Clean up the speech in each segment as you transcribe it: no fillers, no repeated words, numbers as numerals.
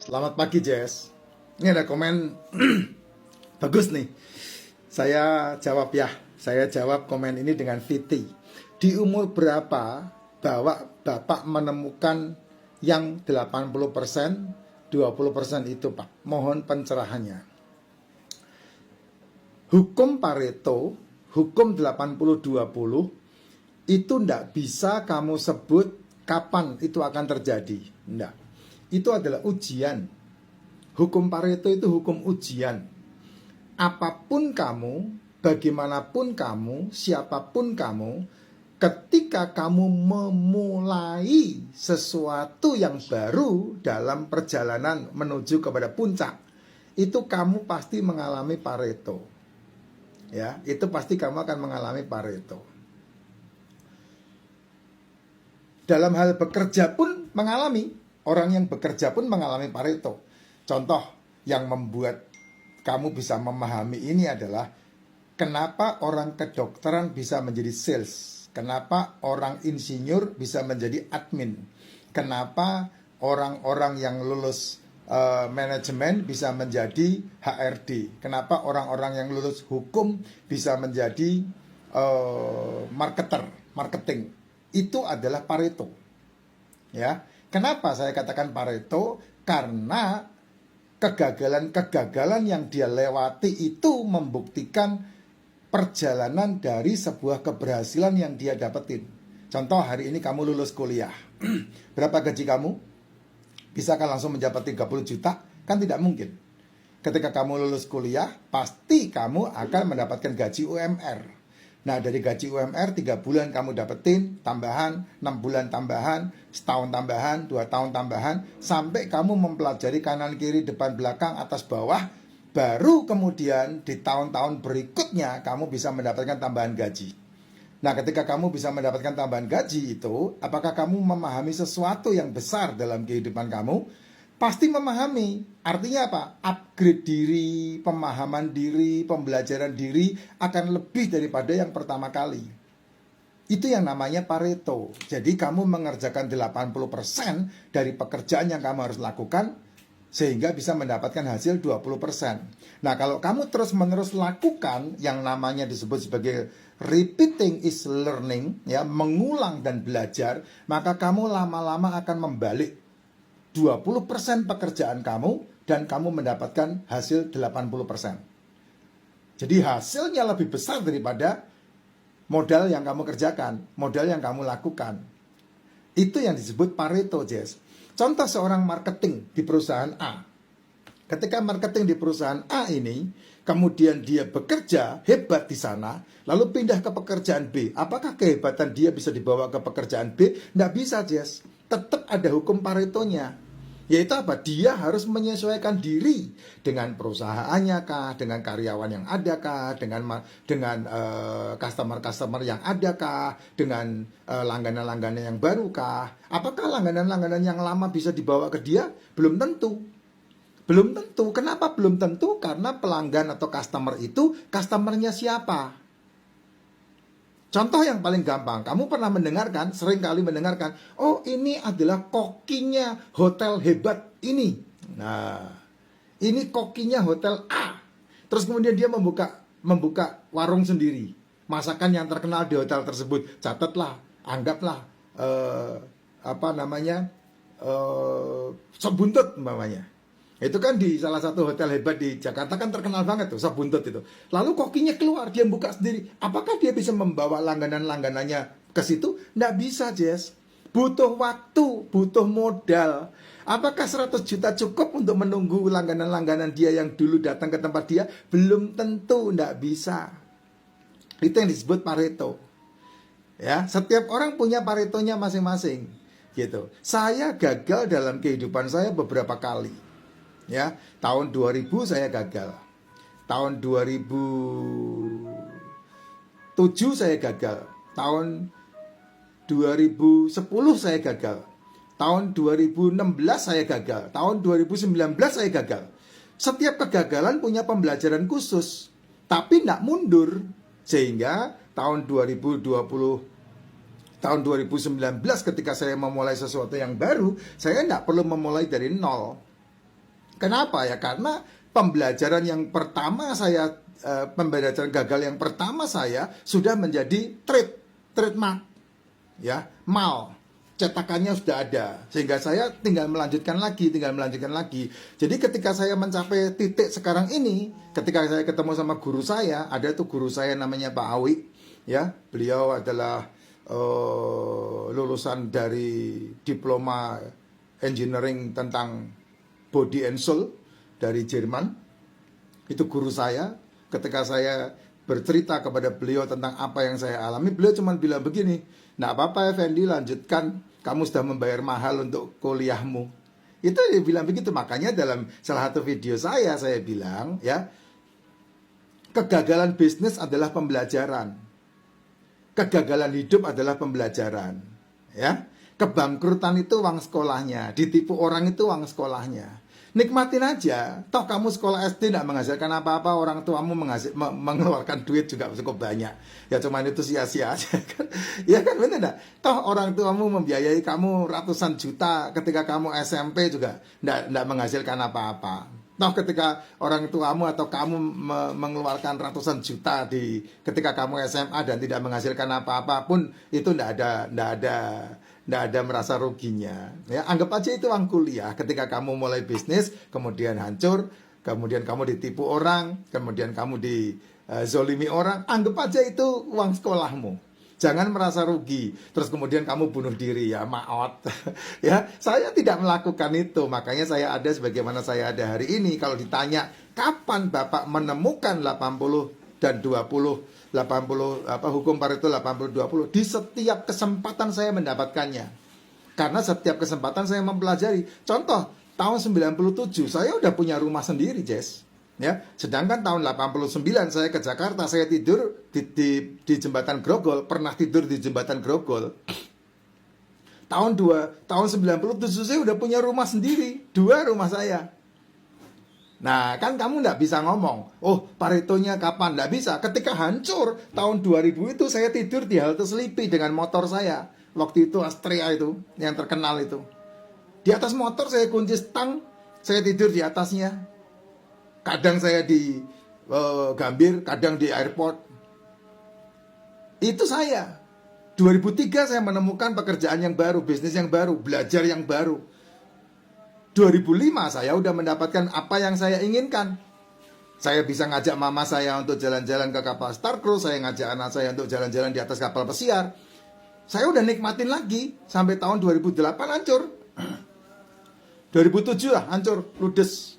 Selamat pagi, Jess. Ini ada komen bagus nih. Saya jawab ya. Saya jawab komen ini dengan Viti. Di umur berapa Bapak menemukan yang 80%, 20% itu, Pak? Mohon pencerahannya. Hukum Pareto, hukum 80-20, itu ndak bisa kamu sebut kapan itu akan terjadi. Ndak. Itu adalah ujian. Hukum Pareto itu hukum ujian. Apapun kamu, bagaimanapun kamu, siapapun kamu, ketika kamu memulai sesuatu yang baru dalam perjalanan menuju kepada puncak, itu kamu pasti mengalami Pareto. Ya, itu pasti kamu akan mengalami Pareto. Dalam hal bekerja pun mengalami. Orang yang bekerja pun mengalami Pareto. Contoh yang membuat kamu bisa memahami ini adalah kenapa orang kedokteran bisa menjadi sales, kenapa orang insinyur bisa menjadi admin, kenapa orang-orang yang lulus manajemen bisa menjadi HRD, kenapa orang-orang yang lulus hukum bisa menjadi marketing. Itu adalah Pareto. Ya. Kenapa saya katakan Pareto? Karena kegagalan-kegagalan yang dia lewati itu membuktikan perjalanan dari sebuah keberhasilan yang dia dapetin. Contoh, hari ini kamu lulus kuliah. Berapa gaji kamu? Bisakah langsung mendapat 30 juta? Kan tidak mungkin. Ketika kamu lulus kuliah, pasti kamu akan mendapatkan gaji UMR. Nah, dari gaji UMR 3 bulan kamu dapetin tambahan, 6 bulan tambahan, setahun tambahan, 2 tahun tambahan, sampai kamu mempelajari kanan kiri depan belakang atas bawah, baru kemudian di tahun-tahun berikutnya kamu bisa mendapatkan tambahan gaji. Nah, ketika kamu bisa mendapatkan tambahan gaji itu, apakah kamu memahami sesuatu yang besar dalam kehidupan kamu? Pasti memahami. Artinya apa? Upgrade diri, pemahaman diri, pembelajaran diri akan lebih daripada yang pertama kali. Itu yang namanya Pareto. Jadi kamu mengerjakan 80% dari pekerjaan yang kamu harus lakukan sehingga bisa mendapatkan hasil 20%. Nah, kalau kamu terus-menerus lakukan yang namanya disebut sebagai repeating is learning, ya, mengulang dan belajar, maka kamu lama-lama akan membalik 20% pekerjaan kamu dan kamu mendapatkan hasil 80%. Jadi hasilnya lebih besar daripada modal yang kamu kerjakan, modal yang kamu lakukan. Itu yang disebut Pareto, Jess. Contoh seorang marketing di perusahaan A. Ketika marketing di perusahaan A ini, kemudian dia bekerja hebat di sana, lalu pindah ke pekerjaan B. Apakah kehebatan dia bisa dibawa ke pekerjaan B? Nggak bisa, Jess. Tetap ada hukum Paretonya. Yaitu apa? Dia harus menyesuaikan diri dengan perusahaannya kah, dengan karyawan yang ada kah, dengan customer-customer yang ada kah, dengan langganan-langganan yang baru kah. Apakah langganan-langganan yang lama bisa dibawa ke dia? Belum tentu. Belum tentu. Kenapa belum tentu? Karena pelanggan atau customer itu customernya siapa? Contoh yang paling gampang, kamu pernah mendengarkan, sering kali mendengarkan, oh ini adalah kokinya hotel hebat ini. Nah, ini kokinya hotel A. Terus kemudian dia membuka warung sendiri. Masakan yang terkenal di hotel tersebut. Catatlah, anggaplah, sop buntut umpamanya. Itu kan di salah satu hotel hebat di Jakarta kan terkenal banget tuh, sop buntut itu. Lalu kokinya keluar, dia buka sendiri. Apakah dia bisa membawa langganan-langganannya ke situ? Nggak bisa, Jess. Butuh waktu, butuh modal. Apakah 100 juta cukup untuk menunggu langganan-langganan dia yang dulu datang ke tempat dia? Belum tentu, nggak bisa. Itu yang disebut Pareto. Ya, setiap orang punya Paretonya masing-masing. Gitu. Saya gagal dalam kehidupan saya beberapa kali. Ya, tahun 2000 saya gagal. Tahun 2007 saya gagal. Tahun 2010 saya gagal. Tahun 2016 saya gagal. Tahun 2019 saya gagal. Setiap kegagalan punya pembelajaran khusus, tapi tidak mundur. Sehingga tahun 2020, tahun 2019 ketika saya memulai sesuatu yang baru, saya tidak perlu memulai dari nol. Kenapa ya? Karena pembelajaran yang pertama saya, pembelajaran gagal yang pertama saya sudah menjadi trademark, ya, mal. Cetakannya sudah ada, sehingga saya tinggal melanjutkan lagi. Jadi ketika saya mencapai titik sekarang ini, ketika saya ketemu sama guru saya, ada tuh guru saya namanya Pak Awi, ya, beliau adalah lulusan dari diploma engineering tentang body and soul dari Jerman. Itu guru saya. Ketika saya bercerita kepada beliau tentang apa yang saya alami, beliau cuma bilang begini, "Nggak apa-apa Effendi, lanjutkan, kamu sudah membayar mahal untuk kuliahmu." Itu dia bilang begitu. Makanya dalam salah satu video saya bilang, ya, kegagalan bisnis adalah pembelajaran, kegagalan hidup adalah pembelajaran, ya. Kebangkrutan itu uang sekolahnya, ditipu orang itu uang sekolahnya. Nikmatin aja, toh kamu sekolah SD tidak menghasilkan apa-apa, orang tuamu mengeluarkan duit juga cukup banyak. Ya cuman itu sia-sia aja kan. Ya kan, bener enggak? Toh orang tuamu membiayai kamu ratusan juta ketika kamu SMP juga tidak menghasilkan apa-apa. Toh ketika orang tuamu atau kamu mengeluarkan ratusan juta ketika kamu SMA dan tidak menghasilkan apa-apa pun, itu tidak ada merasa ruginya, ya. Anggap aja itu uang kuliah. Ketika kamu mulai bisnis, kemudian hancur, kemudian kamu ditipu orang, kemudian kamu dizolimi orang, anggap aja itu uang sekolahmu. Jangan merasa rugi, terus kemudian kamu bunuh diri, ya maot. Ya, saya tidak melakukan itu, makanya saya ada sebagaimana saya ada hari ini. Kalau ditanya kapan Bapak menemukan 80 dan 20, 80, hukum Pareto 80-20, di setiap kesempatan saya mendapatkannya. Karena setiap kesempatan saya mempelajari. Contoh, tahun 97 saya udah punya rumah sendiri, Jess. Ya, sedangkan tahun 89 saya ke Jakarta, saya tidur di jembatan Grogol, pernah tidur di jembatan Grogol. Tahun 97 saya udah punya rumah sendiri, 2 rumah saya. Nah, kan kamu nggak bisa ngomong, oh Paretonya kapan? Nggak bisa. Ketika hancur tahun 2000 itu saya tidur di halte Selipi dengan motor saya. Waktu itu Astrea itu, yang terkenal itu. Di atas motor saya kunci stang, saya tidur di atasnya. Kadang saya di Gambir, kadang di airport. Itu saya. 2003 saya menemukan pekerjaan yang baru, bisnis yang baru, belajar yang baru. 2005 saya udah mendapatkan apa yang saya inginkan. Saya bisa ngajak mama saya untuk jalan-jalan ke kapal Star Cruise, saya ngajak anak saya untuk jalan-jalan di atas kapal pesiar. Saya udah nikmatin lagi sampai tahun 2008 hancur. 2007 lah hancur, ludes.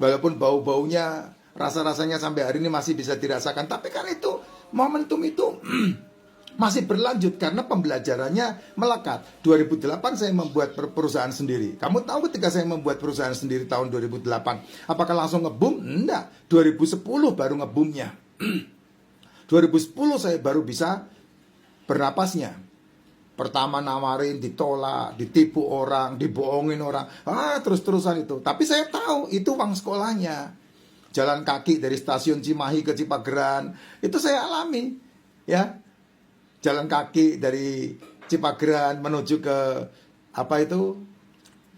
Walaupun bau-baunya, rasa-rasanya sampai hari ini masih bisa dirasakan, tapi kan itu momentum itu masih berlanjut karena pembelajarannya melekat. 2008 saya membuat perusahaan sendiri. Kamu tahu ketika saya membuat perusahaan sendiri tahun 2008, apakah langsung ngebum? Enggak. 2010 baru ngebumnya. 2010 saya baru bisa bernapasnya. Pertama nawarin, ditolak, ditipu orang, dibohongin orang, terus-terusan itu. Tapi saya tahu itu uang sekolahnya. Jalan kaki dari stasiun Cimahi ke Cipageran, itu saya alami, ya. Jalan kaki dari Cipageran menuju ke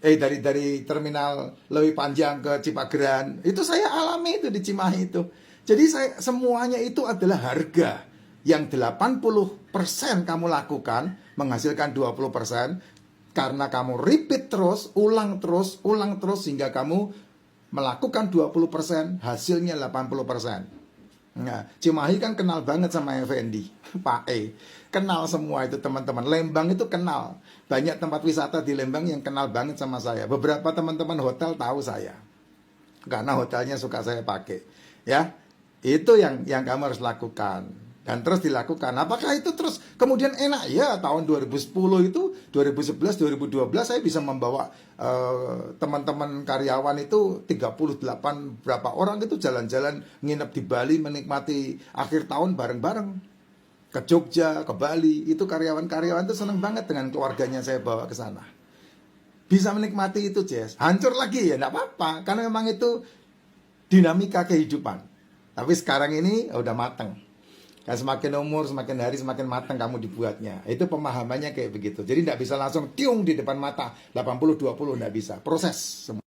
dari terminal Lewi Panjang ke Cipageran, itu saya alami itu di Cimahi itu. Jadi semuanya itu adalah harga yang 80% kamu lakukan menghasilkan 20% karena kamu repeat terus, ulang terus sehingga kamu melakukan 20%, hasilnya 80%. Nah, Cimahi kan kenal banget sama Effendi, Pak E. Kenal semua itu teman-teman. Lembang itu kenal. Banyak tempat wisata di Lembang yang kenal banget sama saya. Beberapa teman-teman hotel tahu saya. Karena hotelnya suka saya pakai. Ya, itu yang kamu harus lakukan. Dan terus dilakukan. Apakah itu terus kemudian enak? Ya, tahun 2010 itu, 2011, 2012 saya bisa membawa teman-teman karyawan itu 38 berapa orang itu jalan-jalan nginep di Bali, menikmati akhir tahun bareng-bareng. Ke Jogja, ke Bali, itu karyawan-karyawan itu seneng banget dengan keluarganya saya bawa ke sana. Bisa menikmati itu, Jess. Hancur lagi ya, enggak apa-apa, karena memang itu dinamika kehidupan. Tapi sekarang ini udah mateng. Kan semakin umur, semakin hari, semakin matang kamu dibuatnya. Itu pemahamannya kayak begitu. Jadi tidak bisa langsung tiung di depan mata 80-20, tidak bisa. Proses semua.